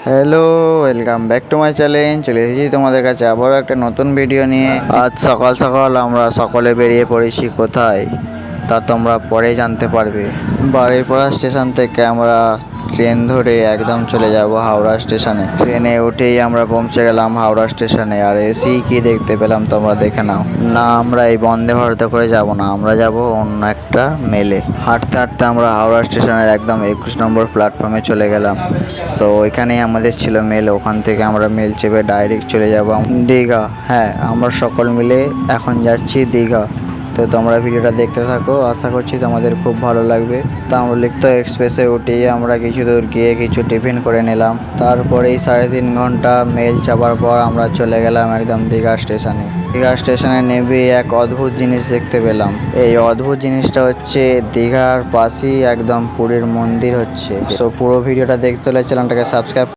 Hello, welcome back to my channel. চলে এসেছি তোমাদের কাছে আবারও একটা নতুন ভিডিও নিয়ে। আজ সকাল সকাল আমরা সকলে বেরিয়ে পড়েছি কোথায় তা তোমরা পরে জানতে পারবে। বারুইপাড়া স্টেশন থেকে আমরা ট্রেন ধরে একদম চলে যাব হাওড়া স্টেশনে। ট্রেনে উঠেই আমরা পৌঁছে গেলাম হাওড়া স্টেশনে। আর এসেই কি দেখতে পেলাম তোমরা দেখে নাও। না, আমরা এই বন্দে ভারতে করে যাব না, আমরা যাব অন্য একটা মেলে। হাঁটতে হাঁটতে আমরা হাওড়া স্টেশনের একদম 21 নম্বর প্ল্যাটফর্মে চলে গেলাম। সো ওইখানেই আমাদের ছিল মেল। ওখান থেকে আমরা মেল চেপে ডাইরেক্ট চলে যাব দীঘা। হ্যাঁ, আমরা সকল মিলে এখন যাচ্ছি দীঘা। তো তোমরা ভিডিওটা দেখতে থাকো, আশা করছি তোমাদের খুব ভালো লাগবে। তাম্রলিপ্ত এক্সপ্রেসে উঠেই আমরা কিছু দূর গিয়ে কিছু টিফিন করে নিলাম। তারপরেই 3.5 ঘন্টা মেল চাপার পর আমরা চলে গেলাম একদম দীঘা স্টেশনে। দীঘা স্টেশনে নেমে এক অদ্ভুত জিনিস দেখতে পেলাম। এই অদ্ভুত জিনিসটা হচ্ছে দীঘার পাশেই একদম পুরীর মন্দির হচ্ছে। সো পুরো ভিডিওটা দেখতে হলে চ্যানেলটাকে সাবস্ক্রাইব